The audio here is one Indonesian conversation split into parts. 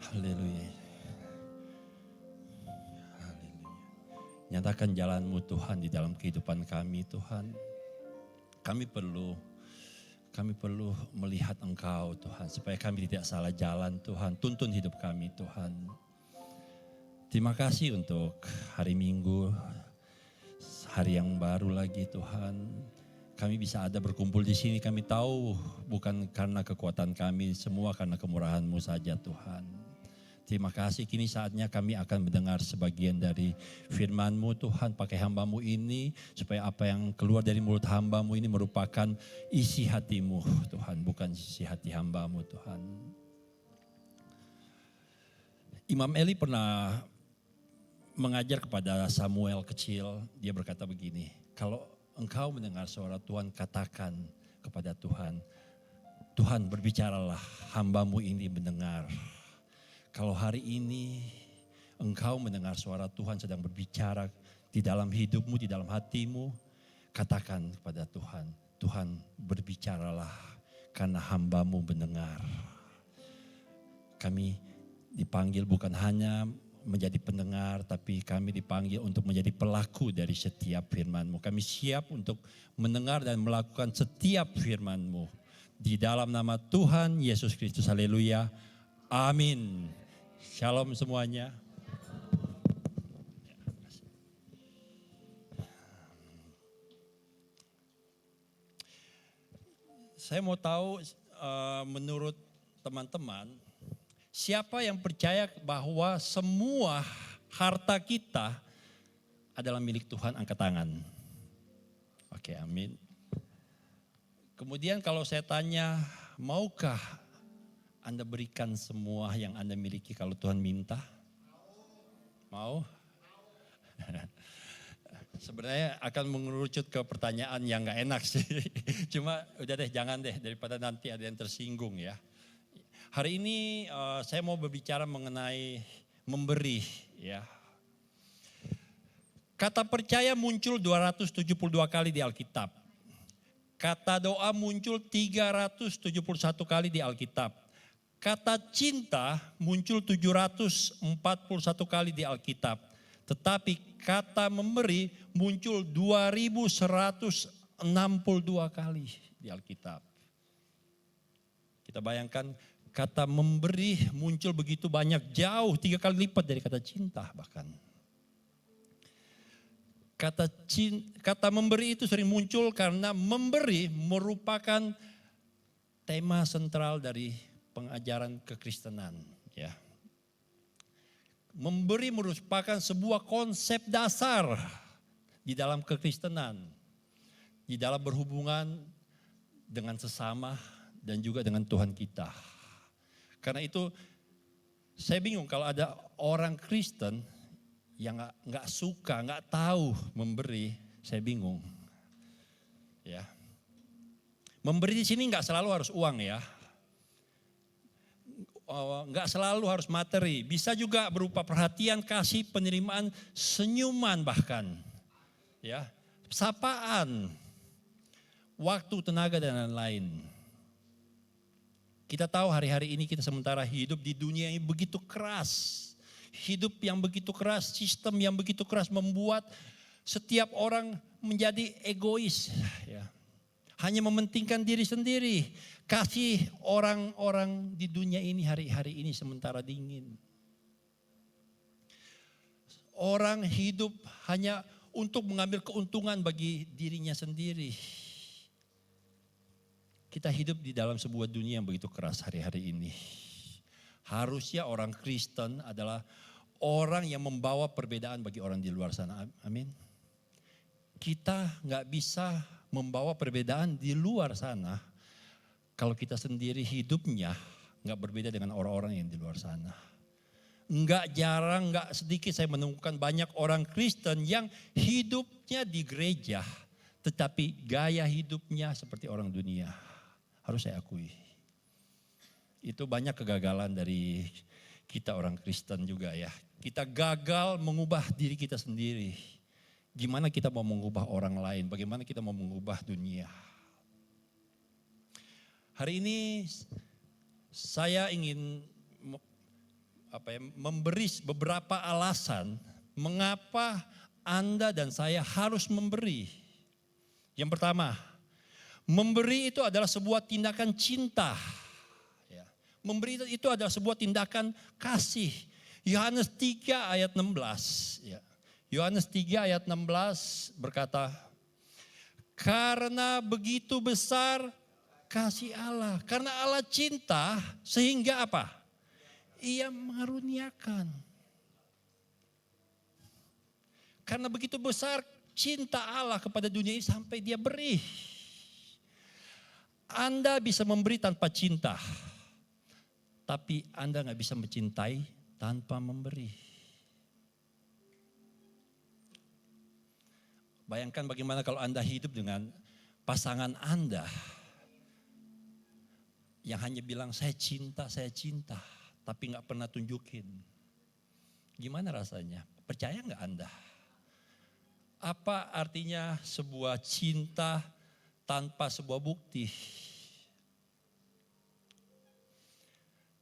Haleluya. Haleluya. Nyatakan jalan-Mu Tuhan di dalam kehidupan kami Tuhan. Kami perlu melihat Engkau Tuhan, supaya kami tidak salah jalan Tuhan. Tuntun hidup kami Tuhan. Terima kasih untuk hari Minggu, hari yang baru lagi Tuhan. Kami bisa ada berkumpul di sini, kami tahu bukan karena kekuatan kami, semua karena kemurahan-Mu saja Tuhan. Terima kasih, kini saatnya kami akan mendengar sebagian dari firman-Mu Tuhan. Pakai hamba-Mu ini, supaya apa yang keluar dari mulut hamba-Mu ini merupakan isi hati-Mu Tuhan, bukan isi hati hamba-Mu Tuhan. Imam Eli pernah mengajar kepada Samuel kecil, dia berkata begini, kalau engkau mendengar suara Tuhan, katakan kepada Tuhan, Tuhan berbicaralah, hamba-Mu ini mendengar. Kalau hari ini engkau mendengar suara Tuhan sedang berbicara di dalam hidupmu, di dalam hatimu, katakan kepada Tuhan, Tuhan berbicaralah karena hamba-Mu mendengar. Kami dipanggil bukan hanya menjadi pendengar, tapi kami dipanggil untuk menjadi pelaku dari setiap firman-Mu. Kami siap untuk mendengar dan melakukan setiap firman-Mu. Di dalam nama Tuhan Yesus Kristus, haleluya, amin. Shalom semuanya. Saya mau tahu menurut teman-teman, siapa yang percaya bahwa semua harta kita adalah milik Tuhan, angkat tangan. Oke, amin. Kemudian kalau saya tanya, maukah Anda berikan semua yang Anda miliki kalau Tuhan minta? Mau? Sebenarnya akan mengerucut ke pertanyaan yang gak enak sih. Cuma udah deh, jangan deh, daripada nanti ada yang tersinggung ya. Hari ini saya mau berbicara mengenai memberi ya. Kata percaya muncul 272 kali di Alkitab. Kata doa muncul 371 kali di Alkitab. Kata cinta muncul 741 kali di Alkitab. Tetapi kata memberi muncul 2162 kali di Alkitab. Kita bayangkan, kata memberi muncul begitu banyak, jauh 3 kali lipat dari kata cinta bahkan. Kata memberi itu sering muncul karena memberi merupakan tema sentral dari pengajaran kekristenan. Ya. Memberi merupakan sebuah konsep dasar di dalam kekristenan, di dalam berhubungan dengan sesama dan juga dengan Tuhan kita. Karena itu saya bingung kalau ada orang Kristen yang nggak suka, nggak tahu memberi, saya bingung. Ya, memberi di sini nggak selalu harus uang ya, nggak selalu harus materi, bisa juga berupa perhatian, kasih, penerimaan, senyuman bahkan, ya, sapaan, waktu, tenaga dan lain-lain. Kita tahu hari-hari ini kita sementara hidup di dunia yang begitu keras. Hidup yang begitu keras, sistem yang begitu keras membuat setiap orang menjadi egois. Ya. Hanya mementingkan diri sendiri. Kasih orang-orang di dunia ini hari-hari ini sementara dingin. Orang hidup hanya untuk mengambil keuntungan bagi dirinya sendiri. Kita hidup di dalam sebuah dunia yang begitu keras hari-hari ini. Harusnya orang Kristen adalah orang yang membawa perbedaan bagi orang di luar sana. Amin. Kita gak bisa membawa perbedaan di luar sana kalau kita sendiri hidupnya gak berbeda dengan orang-orang yang di luar sana. Gak jarang, gak sedikit saya menemukan banyak orang Kristen yang hidupnya di gereja, tetapi gaya hidupnya seperti orang dunia. Harus saya akui. Itu banyak kegagalan dari kita orang Kristen juga ya. Kita gagal mengubah diri kita sendiri. Gimana kita mau mengubah orang lain, bagaimana kita mau mengubah dunia. Hari ini saya ingin memberi beberapa alasan mengapa Anda dan saya harus memberi. Yang pertama, memberi itu adalah sebuah tindakan cinta. Ya. Memberi itu adalah sebuah tindakan kasih. Yohanes 3 ayat 16. Ya. Yohanes 3 ayat 16 berkata, karena begitu besar kasih Allah. Karena Allah cinta sehingga apa? Ia mengaruniakan. Karena begitu besar cinta Allah kepada dunia ini sampai dia beri. Anda bisa memberi tanpa cinta. Tapi Anda gak bisa mencintai tanpa memberi. Bayangkan bagaimana kalau Anda hidup dengan pasangan Anda yang hanya bilang saya cinta, tapi gak pernah tunjukin. Gimana rasanya? Percaya gak Anda? Apa artinya sebuah cinta tanpa sebuah bukti?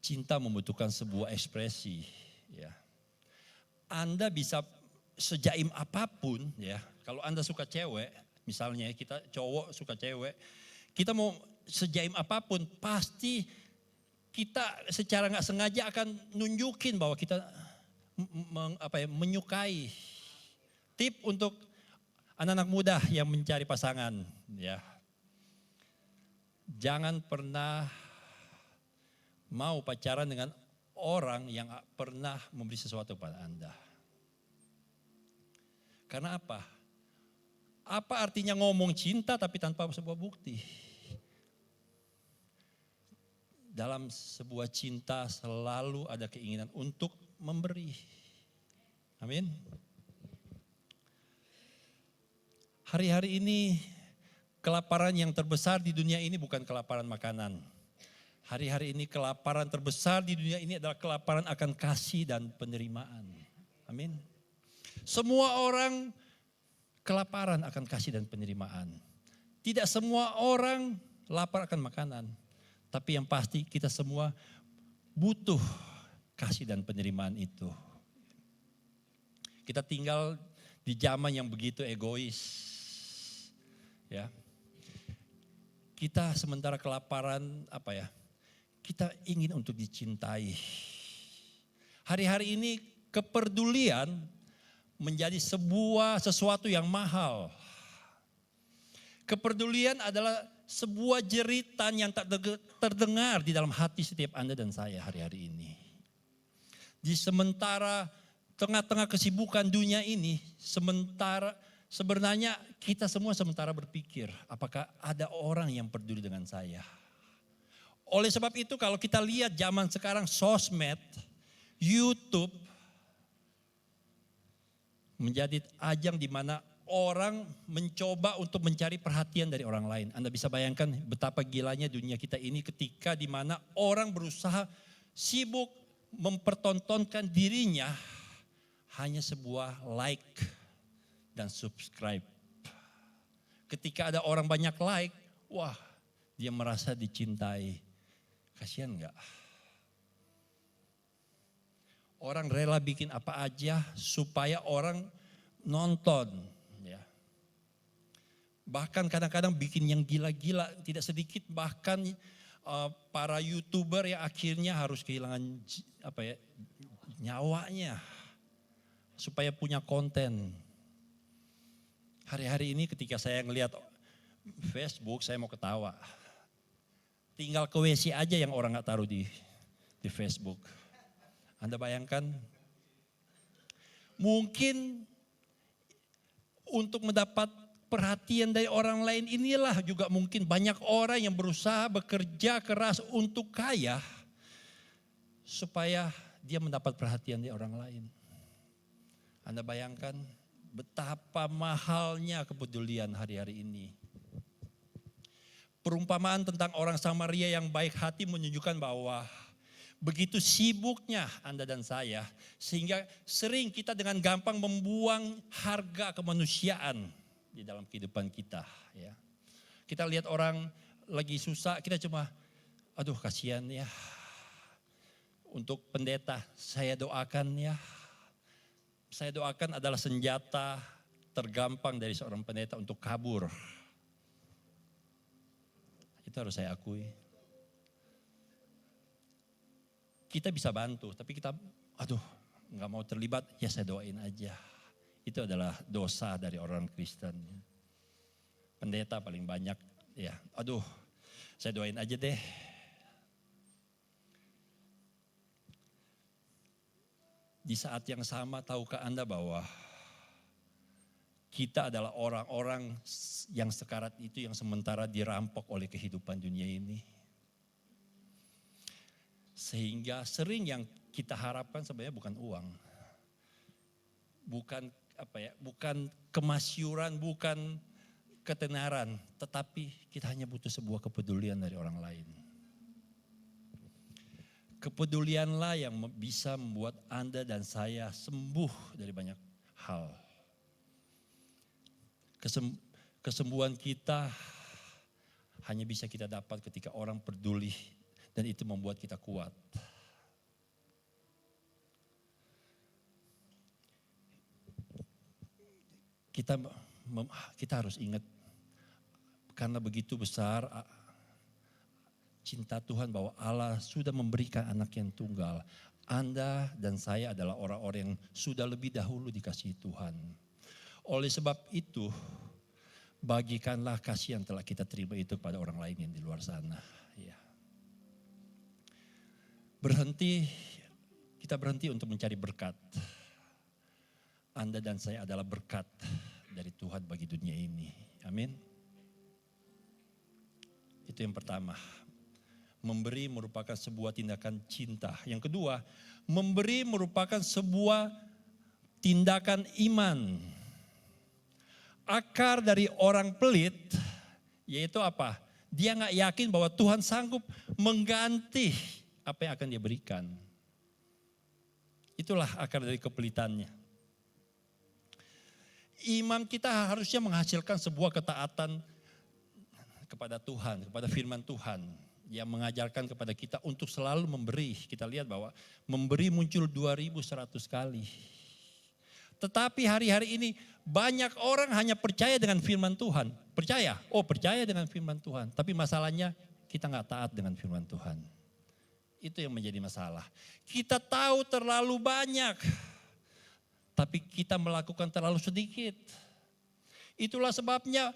Cinta membutuhkan sebuah ekspresi. Ya. Anda bisa sejaim apapun, ya. Kalau Anda suka cewek, misalnya kita cowok suka cewek, kita mau sejaim apapun, pasti kita secara nggak sengaja akan nunjukin bahwa kita menyukai. Tip untuk anak-anak muda yang mencari pasangan, ya. Jangan pernah mau pacaran dengan orang yang pernah memberi sesuatu kepada Anda. Karena apa? Apa artinya ngomong cinta tapi tanpa sebuah bukti? Dalam sebuah cinta selalu ada keinginan untuk memberi. Amin. Hari-hari ini kelaparan yang terbesar di dunia ini bukan kelaparan makanan. Hari-hari ini kelaparan terbesar di dunia ini adalah kelaparan akan kasih dan penerimaan. Amin. Semua orang kelaparan akan kasih dan penerimaan. Tidak semua orang lapar akan makanan. Tapi yang pasti kita semua butuh kasih dan penerimaan itu. Kita tinggal di zaman yang begitu egois. Ya. Kita sementara kelaparan kita ingin untuk dicintai. Hari-hari ini kepedulian menjadi sesuatu yang mahal. Kepedulian adalah sebuah jeritan yang tak terdengar di dalam hati setiap Anda dan saya hari-hari ini. Di sementara tengah-tengah kesibukan dunia ini, sebenarnya kita semua sementara berpikir, apakah ada orang yang peduli dengan saya? Oleh sebab itu kalau kita lihat zaman sekarang sosmed, YouTube, menjadi ajang di mana orang mencoba untuk mencari perhatian dari orang lain. Anda bisa bayangkan betapa gilanya dunia kita ini ketika di mana orang berusaha sibuk mempertontonkan dirinya hanya sebuah like dan subscribe. Ketika ada orang banyak like, wah dia merasa dicintai. Kasihan enggak? Orang rela bikin apa aja supaya orang nonton. Ya. Bahkan kadang-kadang bikin yang gila-gila, tidak sedikit bahkan para YouTuber yang akhirnya harus kehilangan nyawanya supaya punya konten. Hari-hari ini ketika saya ngelihat Facebook, saya mau ketawa. Tinggal ke WC aja yang orang gak taruh di Facebook. Anda bayangkan, mungkin untuk mendapat perhatian dari orang lain inilah juga mungkin banyak orang yang berusaha bekerja keras untuk kaya supaya dia mendapat perhatian dari orang lain. Anda bayangkan betapa mahalnya kepedulian hari-hari ini. Perumpamaan tentang orang Samaria yang baik hati menunjukkan bahwa begitu sibuknya Anda dan saya, sehingga sering kita dengan gampang membuang harga kemanusiaan di dalam kehidupan kita. Ya. Kita lihat orang lagi susah, kita cuma, aduh kasihan ya. Untuk pendeta, saya doakan ya. Saya doakan adalah senjata tergampang dari seorang pendeta untuk kabur. Itu harus saya akui. Kita bisa bantu, tapi kita nggak mau terlibat, ya saya doain aja. Itu adalah dosa dari orang Kristen. Pendeta paling banyak, ya saya doain aja deh. Di saat yang sama, tahukah Anda bahwa kita adalah orang-orang yang sekarat itu yang sementara dirampok oleh kehidupan dunia ini. Sehingga sering yang kita harapkan sebenarnya bukan uang. Bukan kemasyuran, bukan ketenaran, tetapi kita hanya butuh sebuah kepedulian dari orang lain. Kepedulianlah yang bisa membuat Anda dan saya sembuh dari banyak hal. Kesembuhan kita hanya bisa kita dapat ketika orang peduli dan itu membuat kita kuat. Kita harus ingat, karena begitu besar cinta Tuhan bahwa Allah sudah memberikan anak yang tunggal. Anda dan saya adalah orang-orang yang sudah lebih dahulu dikasihi Tuhan. Oleh sebab itu, bagikanlah kasih yang telah kita terima itu kepada orang lain yang di luar sana. Ya. Kita berhenti untuk mencari berkat. Anda dan saya adalah berkat dari Tuhan bagi dunia ini. Amin. Itu yang pertama. Memberi merupakan sebuah tindakan cinta. Yang kedua, memberi merupakan sebuah tindakan iman. Akar dari orang pelit, yaitu apa? Dia gak yakin bahwa Tuhan sanggup mengganti apa yang akan dia berikan. Itulah akar dari kepelitannya. Iman kita harusnya menghasilkan sebuah ketaatan kepada Tuhan, kepada firman Tuhan. Yang mengajarkan kepada kita untuk selalu memberi. Kita lihat bahwa memberi muncul 2100 kali. Tetapi hari-hari ini banyak orang hanya percaya dengan firman Tuhan. Percaya dengan firman Tuhan. Tapi masalahnya kita gak taat dengan firman Tuhan. Itu yang menjadi masalah. Kita tahu terlalu banyak. Tapi kita melakukan terlalu sedikit. Itulah sebabnya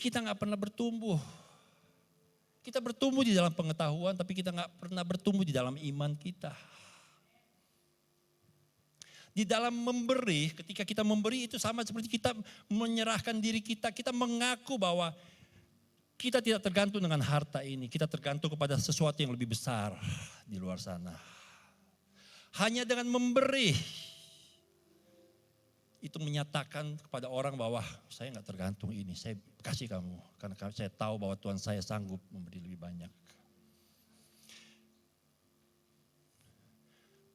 kita gak pernah bertumbuh. Kita bertumbuh di dalam pengetahuan, tapi kita gak pernah bertumbuh di dalam iman kita. Di dalam memberi, ketika kita memberi itu sama seperti kita menyerahkan diri kita. Kita mengaku bahwa kita tidak tergantung dengan harta ini. Kita tergantung kepada sesuatu yang lebih besar di luar sana. Hanya dengan memberi, itu menyatakan kepada orang bahwa saya gak tergantung ini, saya kasih kamu. Karena saya tahu bahwa Tuhan saya sanggup memberi lebih banyak.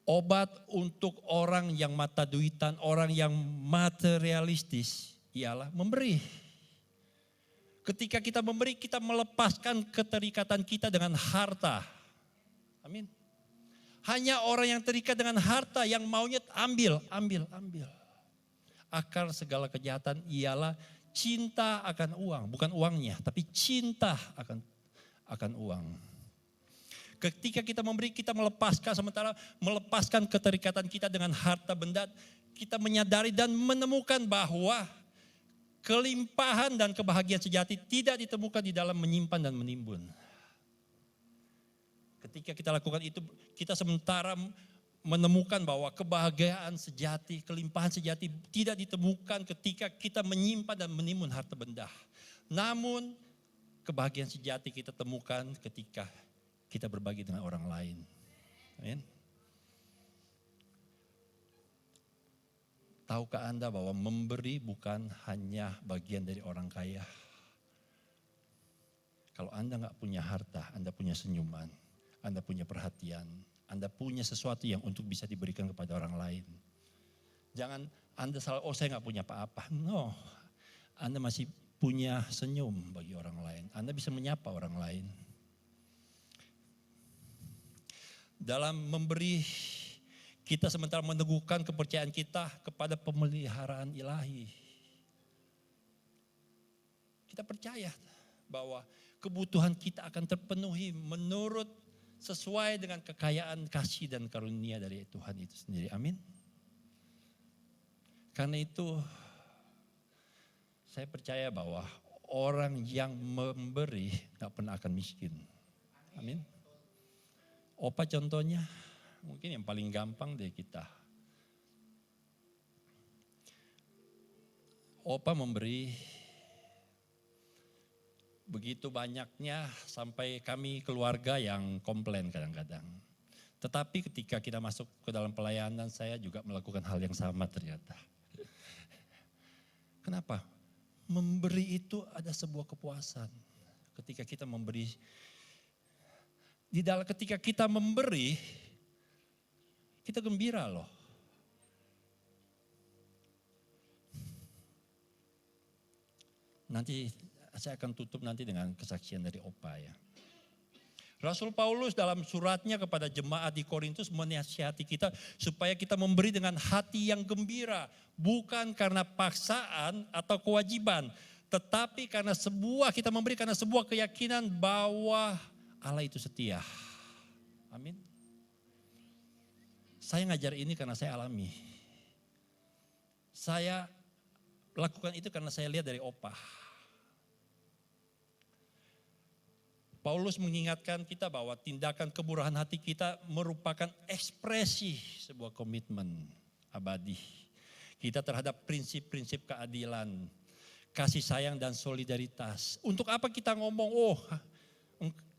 Obat untuk orang yang mata duitan, orang yang materialistis ialah memberi. Ketika kita memberi, kita melepaskan keterikatan kita dengan harta. Amin. Hanya orang yang terikat dengan harta yang maunya ambil. Akar segala kejahatan ialah cinta akan uang. Bukan uangnya, tapi cinta akan uang. Ketika kita memberi, kita melepaskan keterikatan kita dengan harta benda. Kita menyadari dan menemukan bahwa kelimpahan dan kebahagiaan sejati tidak ditemukan di dalam menyimpan dan menimbun. Ketika kita lakukan itu, kita sementara menemukan bahwa kebahagiaan sejati, kelimpahan sejati tidak ditemukan ketika kita menyimpan dan menimbun harta benda. Namun kebahagiaan sejati kita temukan ketika kita berbagi dengan orang lain. Amin. Tahukah Anda bahwa memberi bukan hanya bagian dari orang kaya? Kalau Anda gak punya harta, Anda punya senyuman, Anda punya perhatian, Anda punya sesuatu yang untuk bisa diberikan kepada orang lain. Jangan Anda salah, saya gak punya apa-apa. No, Anda masih punya senyum bagi orang lain. Anda bisa menyapa orang lain. dalam memberi, kita sementara meneguhkan kepercayaan kita kepada pemeliharaan ilahi. Kita percaya bahwa kebutuhan kita akan terpenuhi menurut sesuai dengan kekayaan kasih dan karunia dari Tuhan itu sendiri. Amin. Karena itu saya percaya bahwa orang yang memberi gak pernah akan miskin. Amin. Opa contohnya mungkin yang paling gampang dari kita. Opa memberi begitu banyaknya sampai kami keluarga yang komplain kadang-kadang. Tetapi ketika kita masuk ke dalam pelayanan, saya juga melakukan hal yang sama ternyata. Kenapa? Memberi itu ada sebuah kepuasan. Ketika kita memberi, ketika kita memberi, kita gembira loh. Nanti saya akan tutup nanti dengan kesaksian dari Opa ya. Rasul Paulus dalam suratnya kepada jemaat di Korintus menasihati kita supaya kita memberi dengan hati yang gembira. Bukan karena paksaan atau kewajiban. Tetapi karena kita memberi karena sebuah keyakinan bahwa Allah itu setia. Amin. Saya ngajar ini karena saya alami. Saya lakukan itu karena saya lihat dari Opa. Paulus mengingatkan kita bahwa tindakan kemurahan hati kita merupakan ekspresi sebuah komitmen abadi. Kita terhadap prinsip-prinsip keadilan, kasih sayang dan solidaritas. Untuk apa kita ngomong,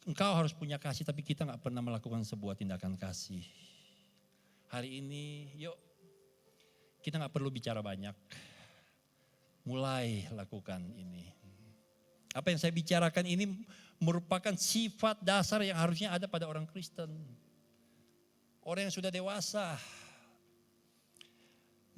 engkau harus punya kasih, tapi kita gak pernah melakukan sebuah tindakan kasih. Hari ini yuk kita gak perlu bicara banyak. Mulai lakukan ini. Apa yang saya bicarakan ini merupakan sifat dasar yang harusnya ada pada orang Kristen. Orang yang sudah dewasa.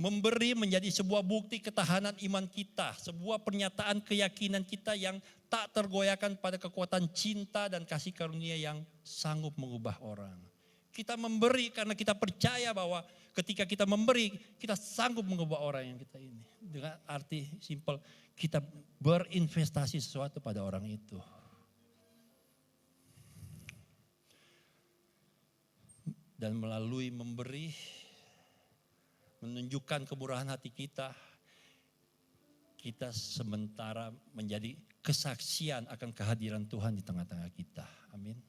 Memberi menjadi sebuah bukti ketahanan iman kita. Sebuah pernyataan keyakinan kita yang tak tergoyahkan pada kekuatan cinta dan kasih karunia yang sanggup mengubah orang. Kita memberi karena kita percaya bahwa ketika kita memberi, kita sanggup mengubah orang yang kita ini. Dengan arti simpel, kita berinvestasi sesuatu pada orang itu. Dan melalui memberi, menunjukkan kemurahan hati kita, kita sementara menjadi kesaksian akan kehadiran Tuhan di tengah-tengah kita. Amin.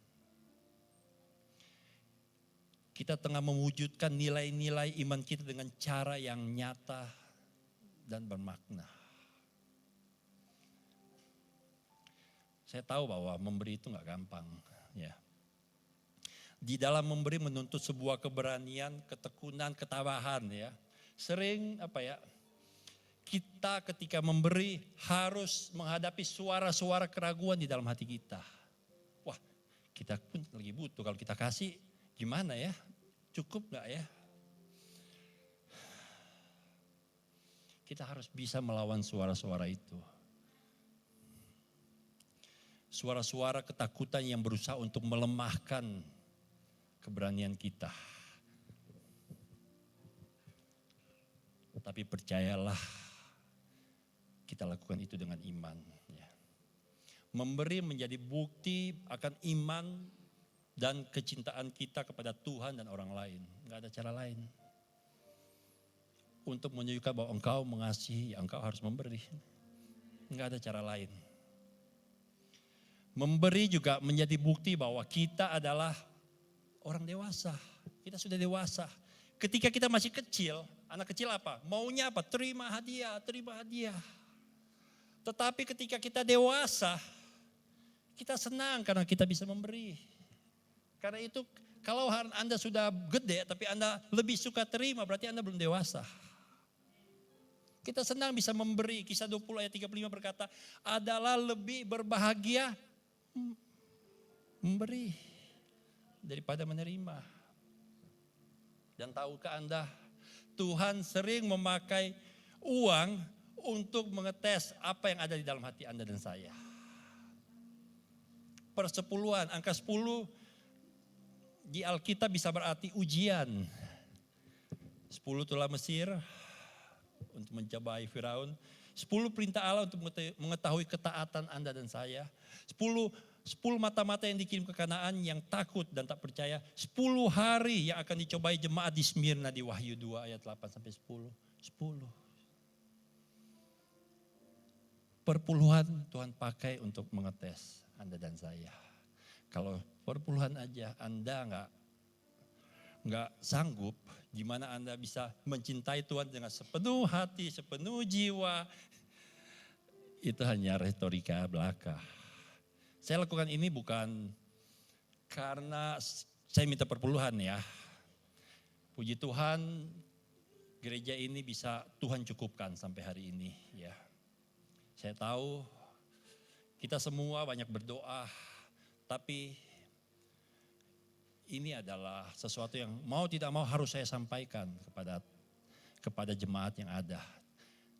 Kita tengah mewujudkan nilai-nilai iman kita dengan cara yang nyata dan bermakna. Saya tahu bahwa memberi itu gak gampang. Ya. Di dalam memberi menuntut sebuah keberanian, ketekunan, ketabahan ya. Sering kita ketika memberi harus menghadapi suara-suara keraguan di dalam hati kita. Wah, kita pun lagi butuh, kalau kita kasih gimana ya? Cukup gak ya? Kita harus bisa melawan suara-suara itu. Suara-suara ketakutan yang berusaha untuk melemahkan keberanian kita. Tapi percayalah, kita lakukan itu dengan iman. Ya. Memberi menjadi bukti akan iman dan kecintaan kita kepada Tuhan dan orang lain. Gak ada cara lain. Untuk menunjukkan bahwa engkau mengasihi, engkau harus memberi. Gak ada cara lain. Memberi juga menjadi bukti bahwa kita adalah orang dewasa. Kita sudah dewasa. Ketika kita masih kecil, anak kecil apa? Maunya apa? Terima hadiah, terima hadiah. Tetapi ketika kita dewasa, kita senang karena kita bisa memberi. Karena itu kalau Anda sudah gede tapi Anda lebih suka terima, berarti Anda belum dewasa. Kita senang bisa memberi. Kisah 20 ayat 35 berkata, adalah lebih berbahagia memberi daripada menerima. Dan tahukah Anda, Tuhan sering memakai uang untuk mengetes apa yang ada di dalam hati Anda dan saya. Persepuluhan, angka 10 di Alkitab bisa berarti ujian. 10 tulah Mesir untuk mencapai Firaun. 10 perintah Allah untuk mengetahui ketaatan Anda dan saya. 10 mata-mata yang dikirim ke Kanaan yang takut dan tak percaya. 10 hari yang akan dicobai jemaat di Smyrna di Wahyu 2 ayat 8 sampai 10. 10. Perpuluhan Tuhan pakai untuk mengetes Anda dan saya. Kalau perpuluhan aja Anda nggak sanggup, gimana Anda bisa mencintai Tuhan dengan sepenuh hati, sepenuh jiwa? Itu hanya retorika belaka. Saya lakukan ini bukan karena saya minta perpuluhan ya. Puji Tuhan, gereja ini bisa Tuhan cukupkan sampai hari ini ya. Saya tahu kita semua banyak berdoa, tapi ini adalah sesuatu yang mau tidak mau harus saya sampaikan kepada jemaat yang ada.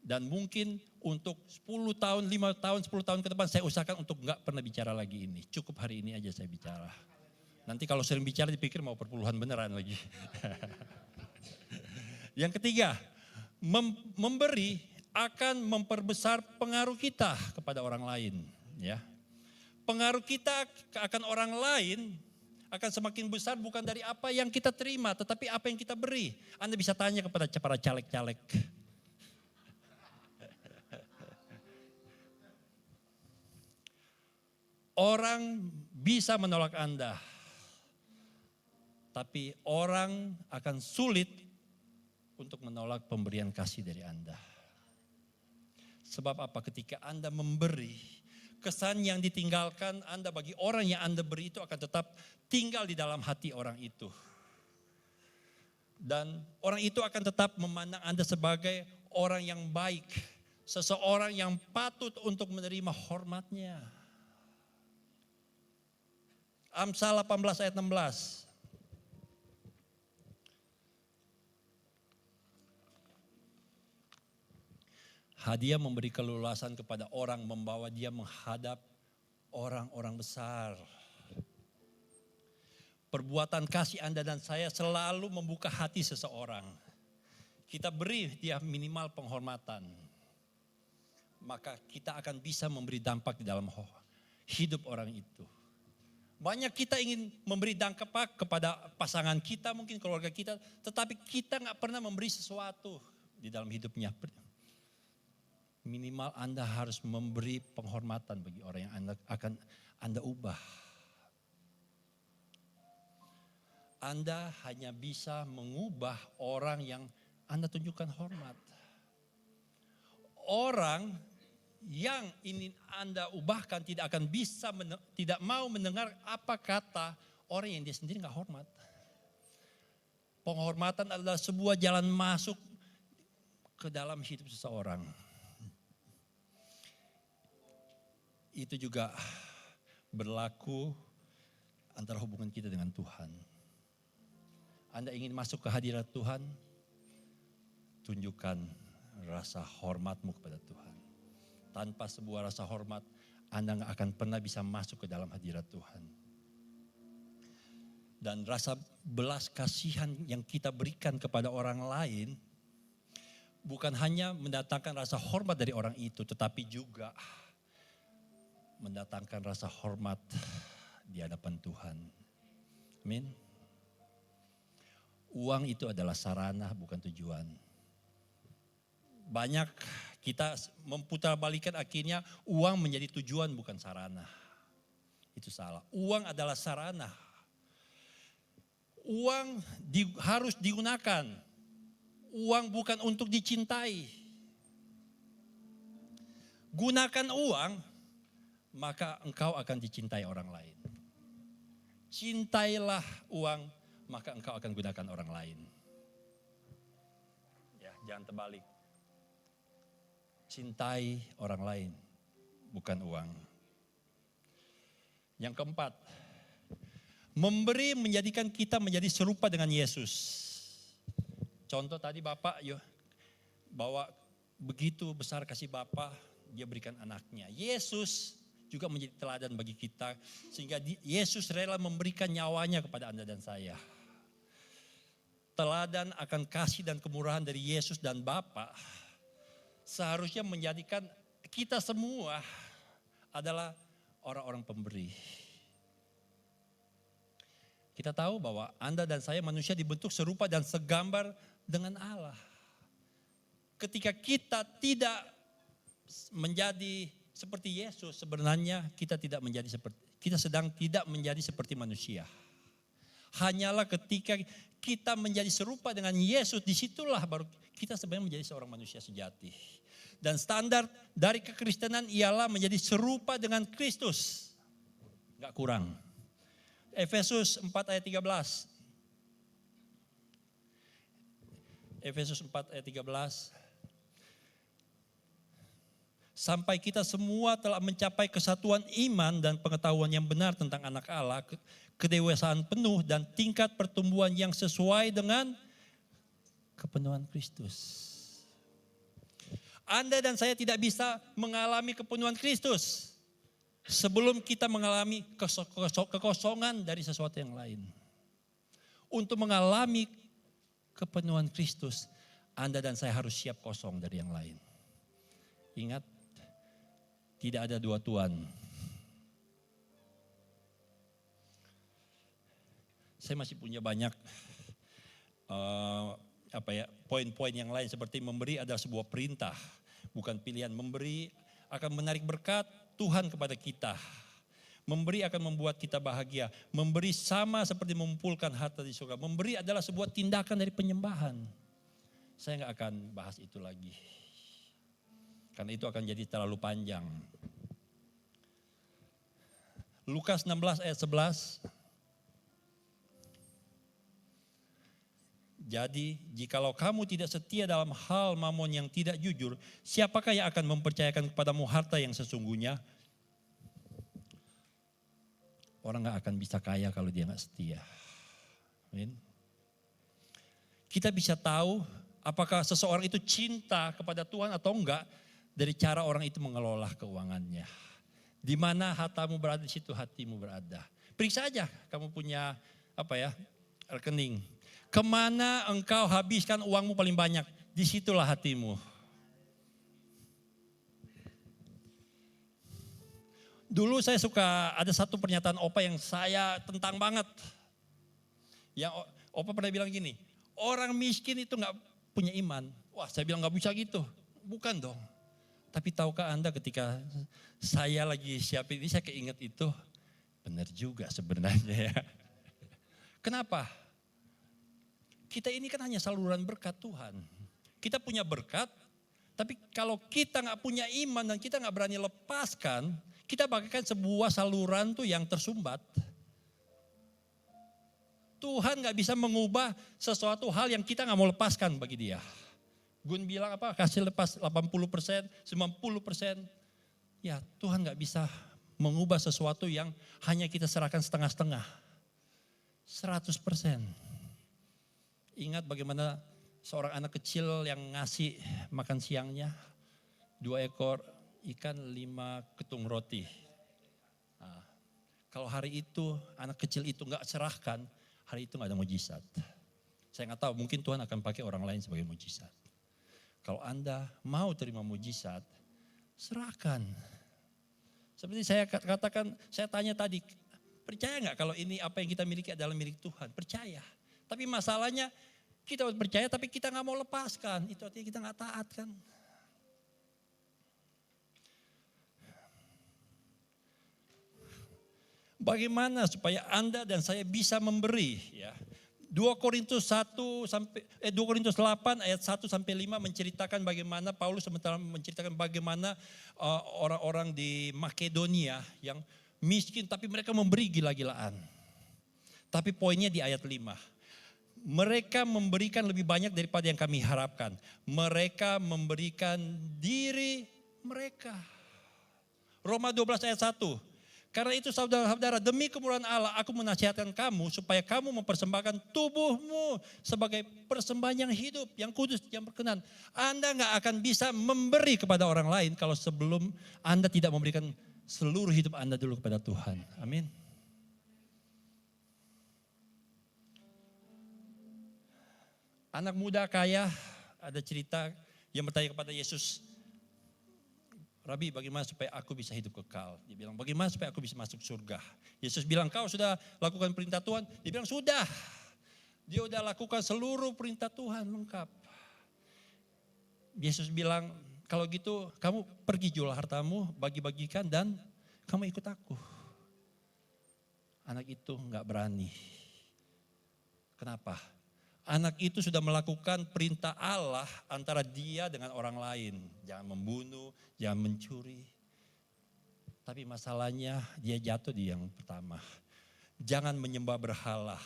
Dan mungkin untuk 10 tahun, 5 tahun, 10 tahun ke depan saya usahakan untuk enggak pernah bicara lagi ini. Cukup hari ini aja saya bicara. Nanti kalau sering bicara dipikir mau perpuluhan beneran lagi. Yang ketiga, memberi akan memperbesar pengaruh kita kepada orang lain. Ya. Pengaruh kita akan orang lain akan semakin besar bukan dari apa yang kita terima, tetapi apa yang kita beri. Anda bisa tanya kepada para caleg-caleg. Orang bisa menolak Anda, tapi orang akan sulit untuk menolak pemberian kasih dari Anda. Sebab apa? Ketika Anda memberi, kesan yang ditinggalkan Anda bagi orang yang Anda beri itu akan tetap tinggal di dalam hati orang itu. Dan orang itu akan tetap memandang Anda sebagai orang yang baik. Seseorang yang patut untuk menerima hormatnya. Amsal 18 ayat 16. Hadiah memberi keleluasan kepada orang, membawa dia menghadap orang-orang besar. Perbuatan kasih Anda dan saya selalu membuka hati seseorang. Kita beri dia minimal penghormatan. Maka kita akan bisa memberi dampak di dalam hidup orang itu. Banyak kita ingin memberi dampak kepada pasangan kita, mungkin keluarga kita. Tetapi kita gak pernah memberi sesuatu di dalam hidupnya. Minimal Anda harus memberi penghormatan bagi orang yang akan Anda ubah. Anda hanya bisa mengubah orang yang Anda tunjukkan hormat. Orang yang ingin Anda ubahkan tidak akan bisa, tidak mau mendengar apa kata orang yang dia sendiri gak hormat. Penghormatan adalah sebuah jalan masuk ke dalam hidup seseorang. Itu juga berlaku antara hubungan kita dengan Tuhan. Anda ingin masuk ke hadirat Tuhan, tunjukkan rasa hormatmu kepada Tuhan. Tanpa sebuah rasa hormat, Anda gak akan pernah bisa masuk ke dalam hadirat Tuhan. Dan rasa belas kasihan yang kita berikan kepada orang lain, bukan hanya mendatangkan rasa hormat dari orang itu, tetapi juga mendatangkan rasa hormat di hadapan Tuhan. Amin. Uang itu adalah sarana bukan tujuan. Banyak kita memutarbalikan akhirnya uang menjadi tujuan bukan sarana. Itu salah. Uang adalah sarana. Uang harus digunakan. Uang bukan untuk dicintai. Gunakan uang, maka engkau akan dicintai orang lain. Cintailah uang, maka engkau akan gunakan orang lain. Ya, jangan terbalik. Cintai orang lain, bukan uang. Yang keempat, memberi menjadikan kita menjadi serupa dengan Yesus. Contoh tadi Bapak bahwa begitu besar kasih Bapa, dia berikan anaknya. Yesus juga menjadi teladan bagi kita. Sehingga Yesus rela memberikan nyawanya kepada Anda dan saya. Teladan akan kasih dan kemurahan dari Yesus dan Bapa seharusnya menjadikan kita semua adalah orang-orang pemberi. Kita tahu bahwa Anda dan saya manusia dibentuk serupa dan segambar dengan Allah. Ketika kita tidak menjadi seperti Yesus, sebenarnya kita sedang tidak menjadi seperti manusia. Hanyalah ketika kita menjadi serupa dengan Yesus, disitulah baru kita sebenarnya menjadi seorang manusia sejati. Dan standar dari kekristenan ialah menjadi serupa dengan Kristus. Gak kurang. Efesus 4 ayat 13. Efesus 4 ayat 13. Sampai kita semua telah mencapai kesatuan iman dan pengetahuan yang benar tentang anak Allah, kedewasaan penuh dan tingkat pertumbuhan yang sesuai dengan kepenuhan Kristus. Anda dan saya tidak bisa mengalami kepenuhan Kristus sebelum kita mengalami kekosongan dari sesuatu yang lain. Untuk mengalami kepenuhan Kristus, Anda dan saya harus siap kosong dari yang lain. Ingat, tidak ada dua Tuhan. Saya masih punya banyak poin-poin yang lain, seperti memberi adalah sebuah perintah, bukan pilihan. Memberi akan menarik berkat Tuhan kepada kita. Memberi akan membuat kita bahagia. Memberi sama seperti mengumpulkan harta di surga. Memberi adalah sebuah tindakan dari penyembahan. Saya nggak akan bahas itu lagi, karena itu akan jadi terlalu panjang. Lukas 16 ayat 11. Jadi jikalau kamu tidak setia dalam hal mamon yang tidak jujur, siapakah yang akan mempercayakan kepadamu harta yang sesungguhnya? Orang gak akan bisa kaya kalau dia gak setia. Amin. Kita bisa tahu apakah seseorang itu cinta kepada Tuhan atau enggak dari cara orang itu mengelola keuangannya. Di mana hartamu berada, di situ hatimu berada. Periksa aja kamu punya rekening. Kemana engkau habiskan uangmu paling banyak, disitulah hatimu. Dulu saya suka, ada satu pernyataan Opa yang saya tentang banget. Yang Opa pernah bilang gini, orang miskin itu gak punya iman. Wah, saya bilang gak bisa gitu. Bukan dong. Tapi tahukah Anda, ketika saya lagi siapin ini, saya keinget itu. Benar juga sebenarnya ya. Kenapa? Kita ini kan hanya saluran berkat Tuhan. Kita punya berkat, tapi kalau kita gak punya iman dan kita gak berani lepaskan, kita bagaikan sebuah saluran tuh yang tersumbat. Tuhan gak bisa mengubah sesuatu hal yang kita gak mau lepaskan bagi dia. Gun bilang kasih lepas 80%, 90%. Ya Tuhan gak bisa mengubah sesuatu yang hanya kita serahkan setengah-setengah. 100%. Ingat bagaimana seorang anak kecil yang ngasih makan siangnya 2 ekor ikan, 5 ketung roti. Nah, kalau hari itu anak kecil itu gak serahkan, hari itu gak ada mujizat. Saya gak tahu, mungkin Tuhan akan pakai orang lain sebagai mujizat. Kalau Anda mau terima mujizat, serahkan. Seperti saya katakan, saya tanya tadi, percaya gak kalau ini apa yang kita miliki adalah milik Tuhan? Percaya. Tapi masalahnya kita percaya tapi kita gak mau lepaskan. Itu artinya kita gak taat kan. Bagaimana supaya Anda dan saya bisa memberi ya. 2 Korintus 8 ayat 1 sampai 5 menceritakan bagaimana Paulus sementara menceritakan bagaimana orang-orang di Makedonia yang miskin tapi mereka memberi gila-gilaan. Tapi poinnya di ayat 5. Mereka memberikan lebih banyak daripada yang kami harapkan. Mereka memberikan diri mereka. Roma 12 ayat 1. Karena itu saudara-saudara, demi kemurahan Allah aku menasihatkan kamu supaya kamu mempersembahkan tubuhmu sebagai persembahan yang hidup, yang kudus, yang berkenan. Anda gak akan bisa memberi kepada orang lain kalau sebelum Anda tidak memberikan seluruh hidup Anda dulu kepada Tuhan. Amin. Anak muda kaya, ada cerita yang bertanya kepada Yesus, Rabi, bagaimana supaya aku bisa hidup kekal? Dia bilang, bagaimana supaya aku bisa masuk surga? Yesus bilang, kau sudah lakukan perintah Tuhan? Dia bilang, sudah. Dia sudah lakukan seluruh perintah Tuhan lengkap. Yesus bilang, kalau gitu kamu pergi jual hartamu, bagi-bagikan dan kamu ikut aku. Anak itu enggak berani. Kenapa? Anak itu sudah melakukan perintah Allah antara dia dengan orang lain. Jangan membunuh, jangan mencuri. Tapi masalahnya dia jatuh di yang pertama. Jangan menyembah berhala.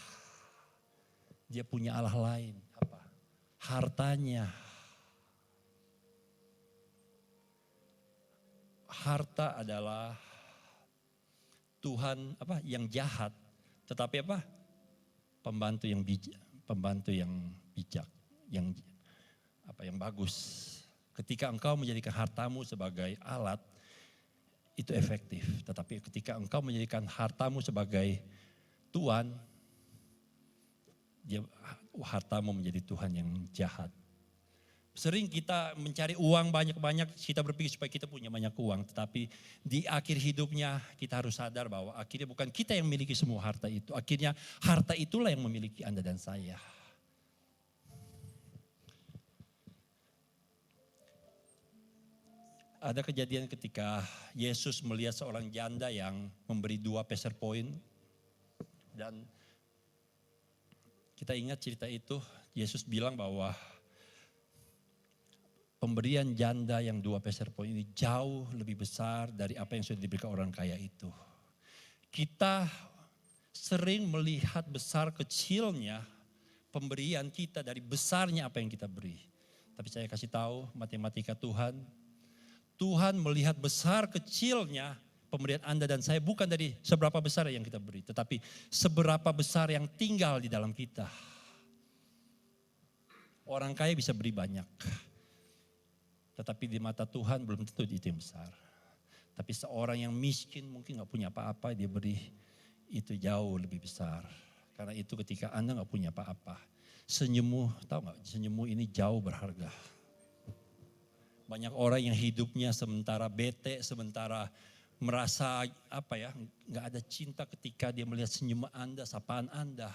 Dia punya Allah lain. Apa? Hartanya. Harta adalah Tuhan yang jahat. Tetapi pembantu yang bijak. Pembantu yang bijak, yang bagus. Ketika engkau menjadikan hartamu sebagai alat, itu efektif. Tetapi ketika engkau menjadikan hartamu sebagai Tuhan, hartamu menjadi Tuhan yang jahat. Sering kita mencari uang banyak-banyak, kita berpikir supaya kita punya banyak uang. Tetapi di akhir hidupnya kita harus sadar bahwa akhirnya bukan kita yang memiliki semua harta itu. Akhirnya harta itulah yang memiliki Anda dan saya. Ada kejadian ketika Yesus melihat seorang janda yang memberi 2 peser poin. Dan kita ingat cerita itu, Yesus bilang bahwa pemberian janda yang 2 peser poin ini jauh lebih besar dari apa yang sudah diberikan orang kaya itu. Kita sering melihat besar kecilnya pemberian kita dari besarnya apa yang kita beri. Tapi saya kasih tahu matematika Tuhan. Tuhan melihat besar kecilnya pemberian Anda dan saya bukan dari seberapa besar yang kita beri. Tetapi seberapa besar yang tinggal di dalam kita. Orang kaya bisa beri banyak. Tetapi di mata Tuhan belum tentu itu yang besar. Tapi seorang yang miskin mungkin gak punya apa-apa, dia beri itu jauh lebih besar. Karena itu ketika Anda gak punya apa-apa, senyummu, tahu gak, senyummu ini jauh berharga. Banyak orang yang hidupnya sementara bete, sementara merasa gak ada cinta ketika dia melihat senyum Anda, sapaan Anda.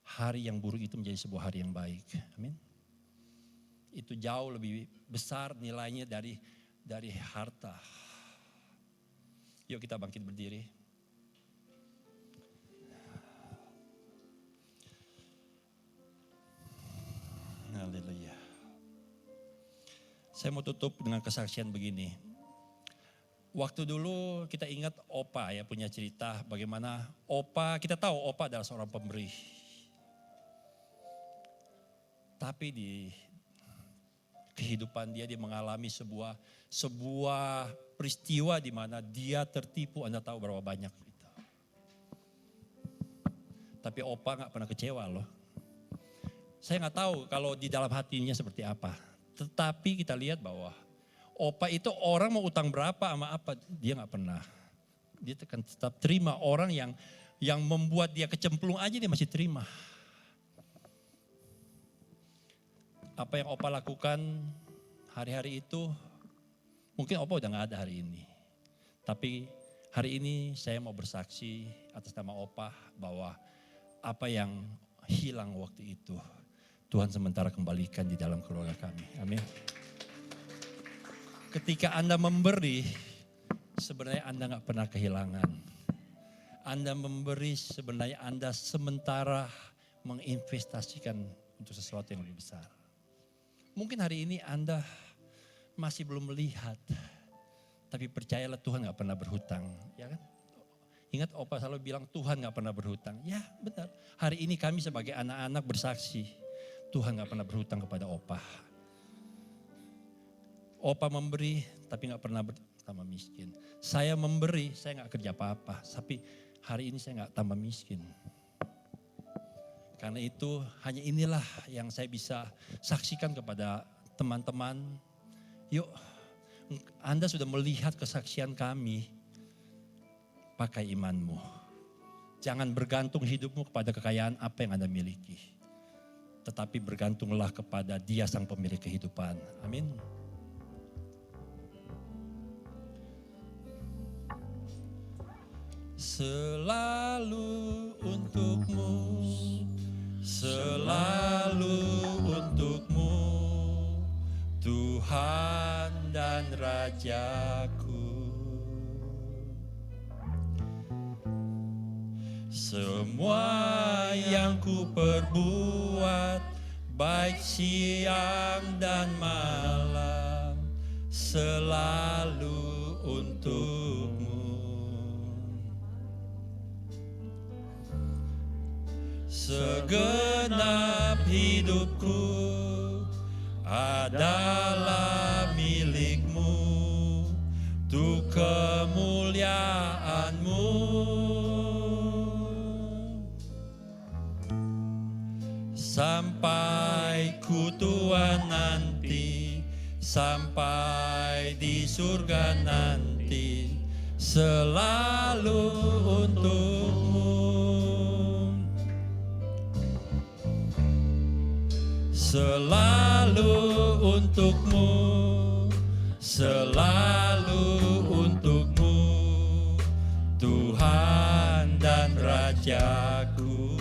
Hari yang buruk itu menjadi sebuah hari yang baik. Amin. Itu jauh lebih besar nilainya dari harta. Yuk kita bangkit berdiri. Haleluya. Saya mau tutup dengan kesaksian begini. Waktu dulu kita ingat Opa ya punya cerita bagaimana Opa, kita tahu Opa adalah seorang pemberi. Tapi di kehidupan dia mengalami sebuah peristiwa di mana dia tertipu. Anda tahu berapa banyak itu. Tapi Opa gak pernah kecewa loh. Saya gak tahu kalau di dalam hatinya seperti apa. Tetapi kita lihat bahwa Opa itu orang mau utang berapa sama apa, dia gak pernah. Dia akan tetap terima orang yang membuat dia kecemplung aja dia masih terima. Apa yang Opa lakukan hari-hari itu, mungkin Opa udah gak ada hari ini. Tapi hari ini saya mau bersaksi atas nama Opa bahwa apa yang hilang waktu itu, Tuhan sementara kembalikan di dalam keluarga kami. Amin. Ketika Anda memberi, sebenarnya Anda gak pernah kehilangan. Anda memberi, sebenarnya Anda sementara menginvestasikan untuk sesuatu yang lebih besar. Mungkin hari ini Anda masih belum melihat. Tapi percayalah Tuhan gak pernah berhutang. Ya kan? Ingat Opa selalu bilang Tuhan gak pernah berhutang. Ya benar. Hari ini kami sebagai anak-anak bersaksi. Tuhan gak pernah berhutang kepada Opa. Opa memberi tapi gak pernah tambah miskin. Saya memberi, saya gak kerja apa-apa. Tapi hari ini saya gak tambah miskin. Karena itu hanya inilah yang saya bisa saksikan kepada teman-teman. Yuk, Anda sudah melihat kesaksian kami. pakai imanmu. Jangan bergantung hidupmu kepada kekayaan apa yang Anda miliki. Tetapi bergantunglah kepada Dia sang pemilik kehidupan. Amin. Selalu untukmu, selalu untukmu, Tuhan dan Rajaku. Semua yang ku perbuat, baik siang dan malam, selalu untukmu. Segenap hidupku adalah milikmu, untuk kemuliaan-Mu. Sampai ku tua nanti, sampai di surga nanti, selalu untukmu. Selalu untukmu, selalu untukmu, Tuhan dan Rajaku.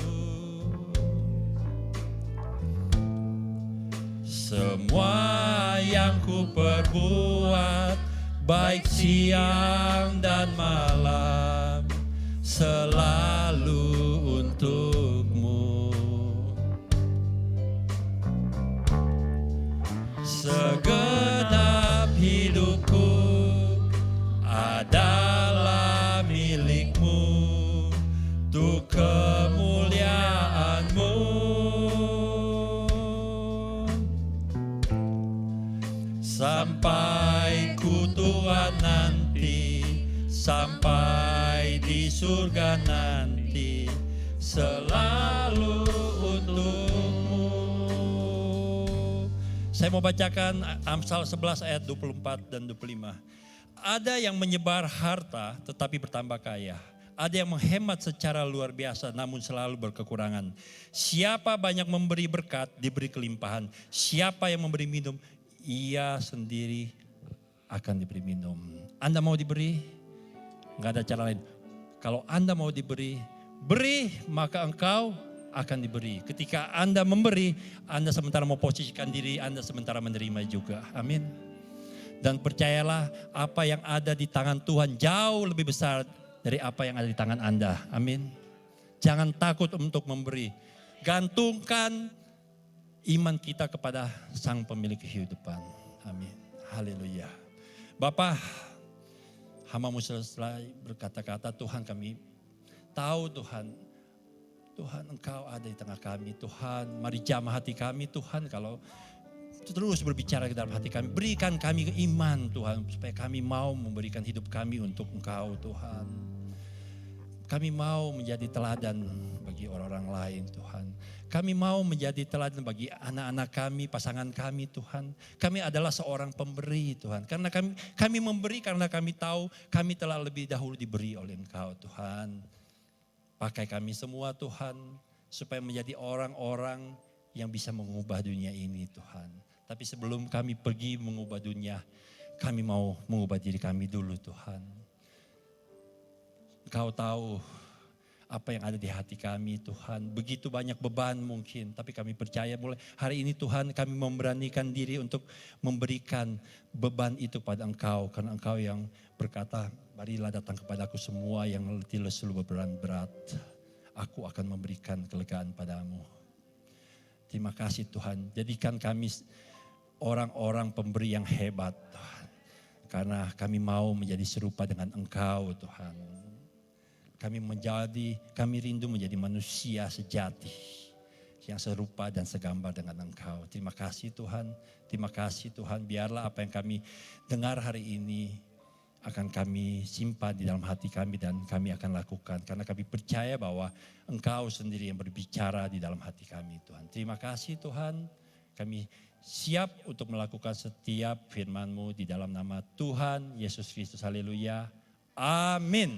Semua yang ku perbuat, baik siang dan malam, selalu untukmu. Segenap hidupku adalah milikmu, untuk kemuliaan-Mu. Sampai ku tua nanti, sampai di surga nanti, selalu untukmu. Saya mau bacakan Amsal 11 ayat 24 dan 25. Ada yang menyebar harta tetapi bertambah kaya. Ada yang menghemat secara luar biasa namun selalu berkekurangan. Siapa banyak memberi berkat diberi kelimpahan. Siapa yang memberi minum, ia sendiri akan diberi minum. Anda mau diberi? Enggak ada cara lain. Kalau Anda mau diberi, beri maka engkau akan diberi. Ketika Anda memberi, Anda sementara memposisikan diri, Anda sementara menerima juga. Amin. Dan percayalah, apa yang ada di tangan Tuhan jauh lebih besar dari apa yang ada di tangan Anda. Amin. Jangan takut untuk memberi. Gantungkan iman kita kepada Sang Pemilik kehidupan. Amin. Haleluya. Bapa, hamba-Mu selesai berkata-kata, Tuhan kami tahu Tuhan Engkau ada di tengah kami. Tuhan mari jamah hati kami Tuhan, kalau terus berbicara ke dalam hati kami. Berikan kami iman Tuhan, supaya kami mau memberikan hidup kami untuk Engkau Tuhan. Kami mau menjadi teladan bagi orang-orang lain Tuhan. Kami mau menjadi teladan bagi anak-anak kami, pasangan kami Tuhan. Kami adalah seorang pemberi Tuhan. Karena kami memberi karena kami tahu kami telah lebih dahulu diberi oleh Engkau Tuhan. Pakai kami semua Tuhan, supaya menjadi orang-orang yang bisa mengubah dunia ini Tuhan. Tapi sebelum kami pergi mengubah dunia, kami mau mengubah diri kami dulu Tuhan. Engkau tahu apa yang ada di hati kami Tuhan. Begitu banyak beban mungkin, tapi kami percaya mulai hari ini Tuhan kami memberanikan diri untuk memberikan beban itu pada Engkau. Karena Engkau yang berkata, marilah datang kepadaku semua yang letih lesu beban berat. Aku akan memberikan kelegaan padamu. Terima kasih Tuhan. Jadikan kami orang-orang pemberi yang hebat Tuhan. Karena kami mau menjadi serupa dengan Engkau Tuhan. Kami rindu menjadi manusia sejati. Yang serupa dan segambar dengan Engkau. Terima kasih Tuhan. Terima kasih Tuhan. Biarlah apa yang kami dengar hari ini akan kami simpan di dalam hati kami dan kami akan lakukan. Karena kami percaya bahwa Engkau sendiri yang berbicara di dalam hati kami Tuhan. Terima kasih Tuhan. Kami siap untuk melakukan setiap firman-Mu di dalam nama Tuhan Yesus Kristus. Haleluya. Amin.